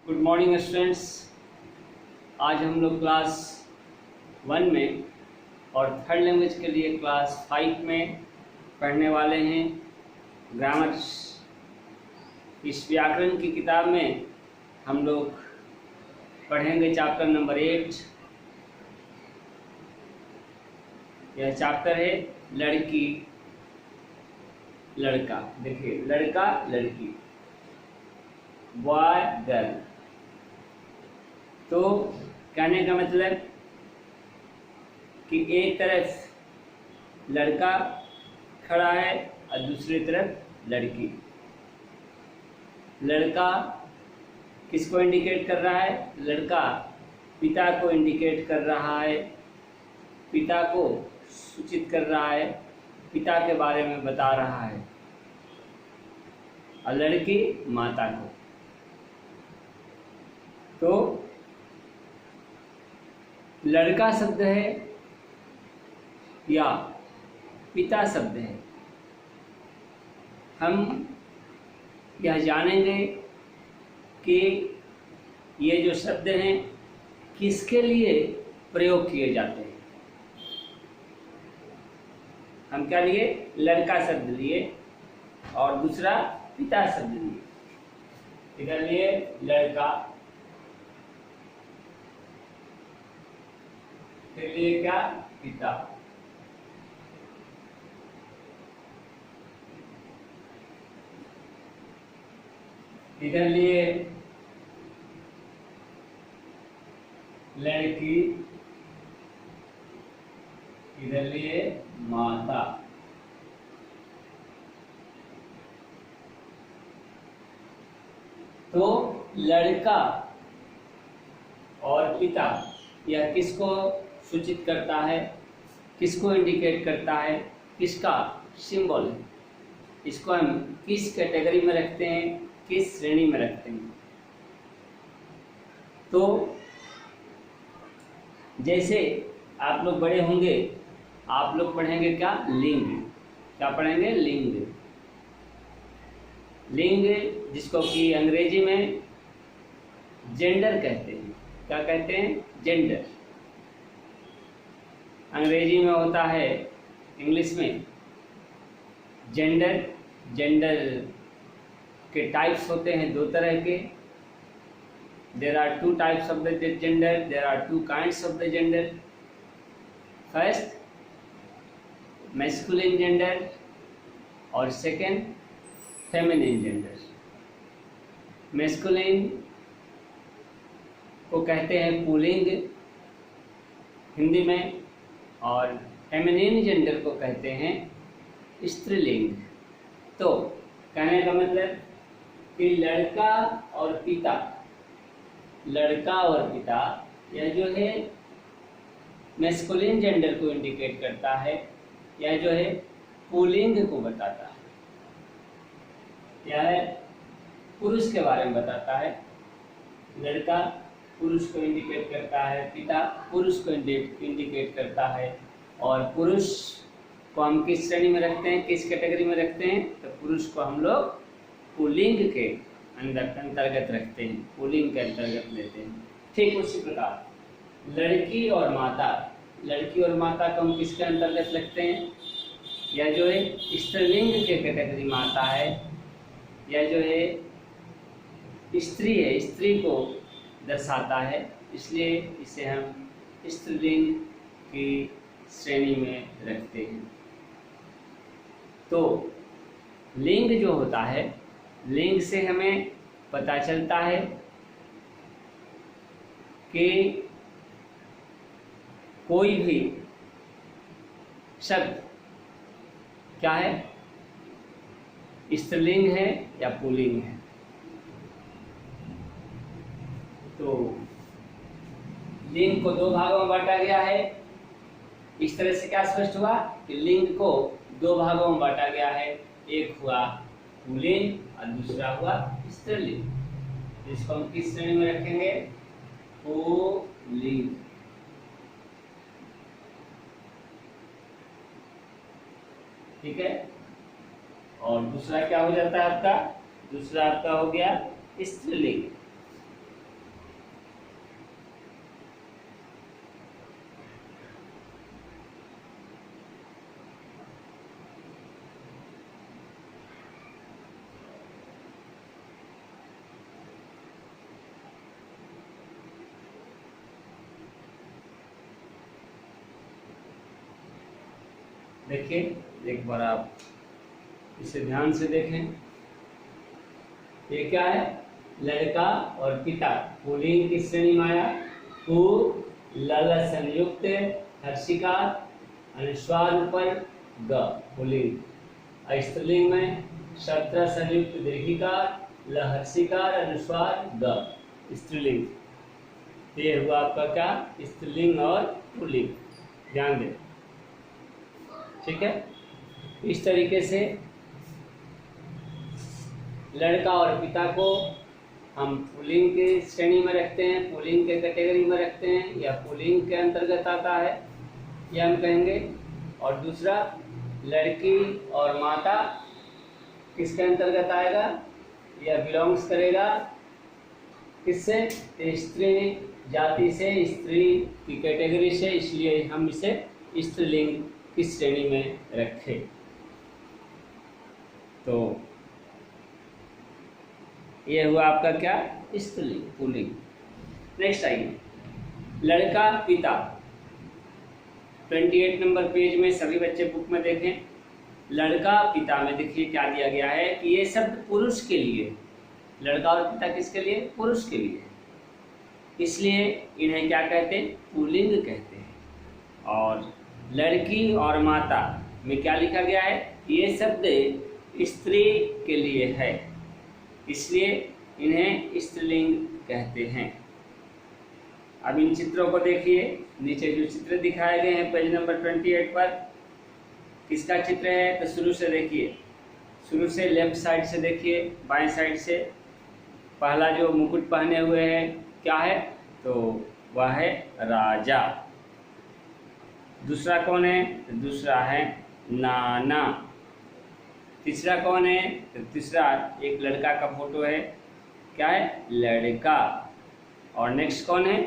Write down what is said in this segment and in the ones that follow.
Good morning students. आज हम लोग क्लास 1 में और थर्ड लैंग्वेज के लिए क्लास 5 में पढ़ने वाले हैं ग्रामर। इस व्याकरण की किताब में हम लोग पढ़ेंगे चैप्टर नंबर 8। यह चैप्टर है लड़की लड़का। देखिए, लड़का लड़की, बॉय गर्ल। तो कहने का मतलब कि एक तरफ लड़का खड़ा है और दूसरी तरफ लड़की। लड़का किसको इंडिकेट कर रहा है? लड़का पिता को इंडिकेट कर रहा है, पिता को सूचित कर रहा है, पिता के बारे में बता रहा है। और लड़की माता को। तो लड़का शब्द है या पिता शब्द है, हम यह जानेंगे कि ये जो शब्द हैं किसके लिए प्रयोग किए जाते हैं। हम क्या लिए? लड़का शब्द लिए और दूसरा पिता शब्द लिए। इधर लिए लड़का, फिर लिए क्या? पिता। इधर लिए लड़की, इधर लिए माता। तो लड़का और पिता यह किसको सूचित करता है, किसको इंडिकेट करता है, किसका सिंबल है? इसको हम किस कैटेगरी में रखते हैं, किस श्रेणी में रखते हैं? तो जैसे आप लोग बड़े होंगे, आप लोग पढ़ेंगे क्या? लिंग। क्या पढ़ेंगे? लिंग। लिंग जिसको कि अंग्रेजी में जेंडर कहते हैं। क्या कहते हैं? जेंडर। अंग्रेजी में होता है, इंग्लिश में जेंडर। जेंडर के टाइप्स होते हैं दो तरह के। There are two types of the gender, there are two kinds of the gender. First masculine gender और सेकेंड फेमिनिन जेंडर। मैस्कुलिन को कहते हैं पुल्लिंग हिंदी में, और फेमिनिन जेंडर को कहते हैं स्त्रीलिंग। तो कहने का मतलब कि लड़का और पिता, लड़का और पिता यह जो है मैस्कुलिन जेंडर को इंडिकेट करता है, यह जो है पुल्लिंग को बताता है, यह पुरुष के बारे में बताता है। लड़का पुरुष को इंडिकेट करता है, पिता पुरुष को इंडिकेट करता है। और पुरुष को हम किस श्रेणी में रखते हैं, किस कैटेगरी में रखते हैं? तो पुरुष को हम लोग पुल्लिंग के अंतर्गत रखते हैं, पुल्लिंग के अंतर्गत लेते हैं। ठीक उसी प्रकार लड़की और माता, लड़की और माता को हम किसके अंतर्गत रखते हैं? यह जो है स्त्रीलिंग के कैटेगरी में आता है। यह जो है स्त्री है, स्त्री को दर्शाता है, इसलिए इसे हम स्त्रीलिंग की श्रेणी में रखते हैं। तो लिंग जो होता है, लिंग से हमें पता चलता है कि कोई भी शब्द क्या है, स्त्रीलिंग है या पुल्लिंग है। तो लिंग को दो भागों में बांटा गया है। इस तरह से क्या स्पष्ट हुआ कि लिंग को दो भागों में बांटा गया है। एक हुआ पुल्लिंग और दूसरा हुआ स्त्रीलिंग। इसको हम किस श्रेणी में रखेंगे? पुल्लिंग। ठीक है। और दूसरा क्या हो जाता है आपका? दूसरा आपका हो गया स्त्रीलिंग। देखिए, एक बार आप इसे ध्यान से देखें। ये क्या है? लड़का और पिता पुल्लिंग की श्रेणी में आया। पु लल संयुक्त हर्षिकार अनुस्वार ऊपर ग पुल्लिंग। स्त्रीलिंग में शत्र संयुक्त दीर्घिकार ल हर्षिकार अनुस्वार ग स्त्रीलिंग। ये हुआ आपका क्या? स्त्रीलिंग और पुल्लिंग। ध्यान दें, ठीक है। इस तरीके से लड़का और पिता को हम पुल्लिंग के श्रेणी में रखते हैं, पुल्लिंग के कैटेगरी में रखते हैं, या पुल्लिंग के अंतर्गत आता है, यह हम कहेंगे। और दूसरा, लड़की और माता किसके अंतर्गत आएगा? यह बिलोंग्स करेगा किससे? स्त्री जाति से, स्त्री की कैटेगरी से, इसलिए हम इसे स्त्रीलिंग की श्रेणी में रखें। तो यह हुआ आपका क्या? स्त्रीलिंग, पुल्लिंग। नेक्स्ट आइए, लड़का पिता। 28 नंबर पेज में सभी बच्चे बुक में देखें। लड़का पिता में देखिए क्या दिया गया है कि ये शब्द पुरुष के लिए, लड़का और पिता किसके लिए? पुरुष के लिए, इसलिए इन्हें क्या कहते हैं? पुल्लिंग कहते हैं। और लड़की और माता में क्या लिखा गया है? ये शब्द स्त्री के लिए है, इसलिए इन्हें स्त्रीलिंग कहते हैं। अब इन चित्रों को देखिए, नीचे जो चित्र दिखाए गए हैं पेज नंबर 28 पर, किसका चित्र है? तो शुरू से देखिए, शुरू से लेफ्ट साइड से देखिए, बाएं साइड से। पहला जो मुकुट पहने हुए है क्या है? तो वह है राजा। दूसरा कौन है? तो दूसरा है नाना। तीसरा कौन है? तो तीसरा एक लड़का का फोटो है, क्या है? लड़का। और नेक्स्ट कौन है?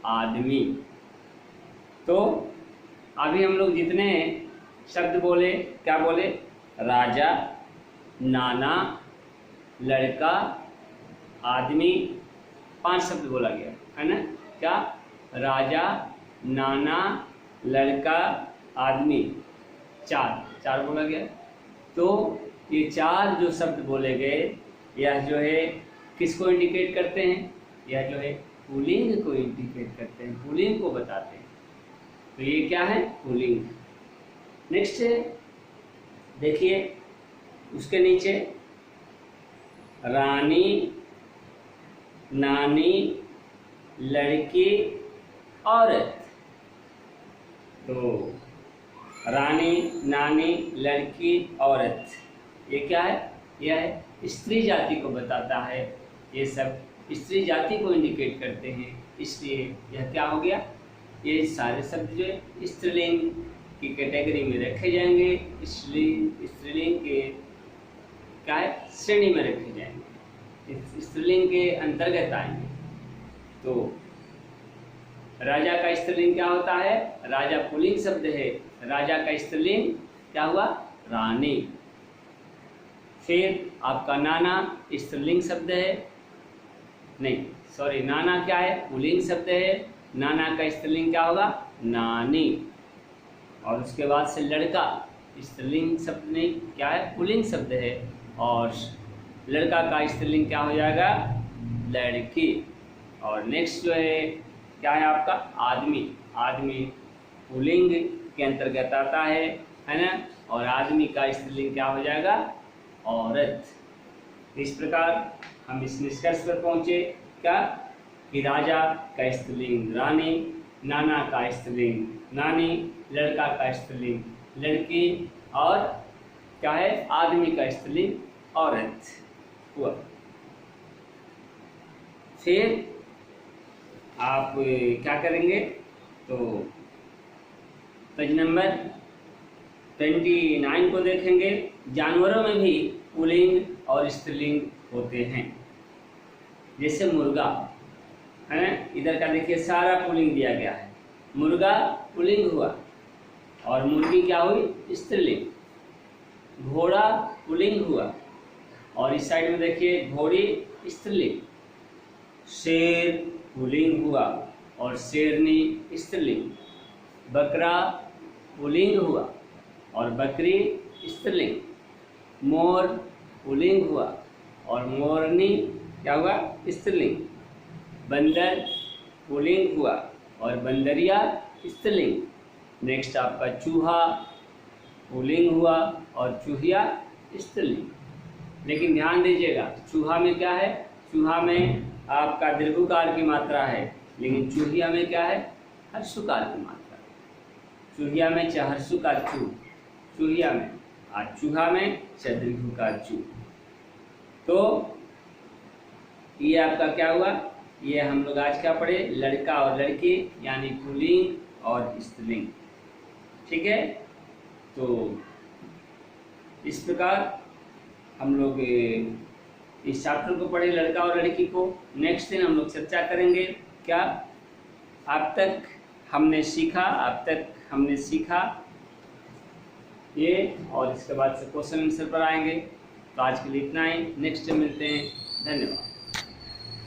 आदमी। तो अभी हम लोग जितने शब्द बोले, क्या बोले? राजा, नाना, लड़का, आदमी, 5 शब्द बोला गया है ना? क्या? राजा, नाना, लड़का, आदमी, 4 बोला गया। तो ये 4 जो शब्द बोले गए, यह जो है किसको इंडिकेट करते हैं? यह जो है पुल्लिंग को इंडिकेट करते हैं, पुल्लिंग को बताते हैं। तो ये क्या है? पुल्लिंग। नेक्स्ट देखिए, उसके नीचे रानी, नानी, लड़की, औरत। तो रानी, नानी, लड़की, औरत, ये क्या है? यह है स्त्री जाति को बताता है। ये सब स्त्री जाति को इंडिकेट करते हैं, इसलिए यह क्या हो गया? ये सारे शब्द जो है स्त्रीलिंग की कैटेगरी में रखे जाएंगे, इसलिए स्त्रीलिंग के क्या है? श्रेणी में रखे जाएंगे, स्त्रीलिंग के अंतर्गत आएंगे। तो राजा का स्त्रीलिंग क्या होता है? राजा पुल्लिंग शब्द है, राजा का स्त्रीलिंग क्या हुआ? रानी। फिर आपका नाना स्त्रीलिंग शब्द है, नहीं सॉरी, नाना क्या है? पुल्लिंग शब्द है, नाना का स्त्रीलिंग क्या होगा? नानी। और उसके बाद से लड़का स्त्रीलिंग शब्द नहीं, क्या है? पुल्लिंग शब्द है, और लड़का का स्त्रीलिंग क्या हो जाएगा? लड़की। और नेक्स्ट जो है क्या है आपका? आदमी। आदमी पुल्लिंग के अंतर्गत आता है ना? और आदमी का स्त्रीलिंग क्या हो जाएगा? औरत। इस प्रकार हम इस निष्कर्ष पर पहुंचे क्या? कि राजा का स्त्रीलिंग रानी, नाना का स्त्रीलिंग नानी, लड़का का स्त्रीलिंग लड़की, और क्या है? आदमी का स्त्रीलिंग औरत हुआ। फिर आप क्या करेंगे? तो पेज नंबर 29 को देखेंगे। जानवरों में भी पुल्लिंग और स्त्रीलिंग होते हैं, जैसे मुर्गा है ना? इधर का देखिए सारा पुल्लिंग दिया गया है। मुर्गा पुल्लिंग हुआ, और मुर्गी क्या हुई? स्त्रीलिंग। घोड़ा पुल्लिंग हुआ, और इस साइड में देखिए घोड़ी स्त्रीलिंग। शेर पुल्लिंग हुआ, और शेरनी स्त्रीलिंग। बकरा पुल्लिंग हुआ, और बकरी स्त्रीलिंग। मोर पुल्लिंग हुआ और मोरनी क्या हुआ, स्त्रीलिंग। बंदर पुल्लिंग हुआ और बंदरिया स्त्रीलिंग। नेक्स्ट आपका चूहा पुल्लिंग हुआ और चूहिया स्त्रीलिंग। लेकिन ध्यान दीजिएगा, चूहा में क्या है, चूहा में आपका दीर्घकार की मात्रा है, लेकिन चूहिया में क्या है, हर्षुकार की मात्रा। चूहिया में हर्षुकार चू, चूहिया में, और चूहा में दीर्घकार चू। तो ये आपका क्या हुआ, ये हम लोग आज क्या पढ़े, लड़का और लड़की यानी पुल्लिंग और स्त्रीलिंग। ठीक है, तो इस प्रकार हम लोग इस चैप्टर को पढ़े, लड़का और लड़की को। नेक्स्ट दिन हम लोग चर्चा करेंगे क्या अब तक हमने सीखा ये, और इसके बाद से क्वेश्चन आंसर पर आएंगे। तो आज के लिए इतना ही, नेक्स्ट मिलते हैं, धन्यवाद।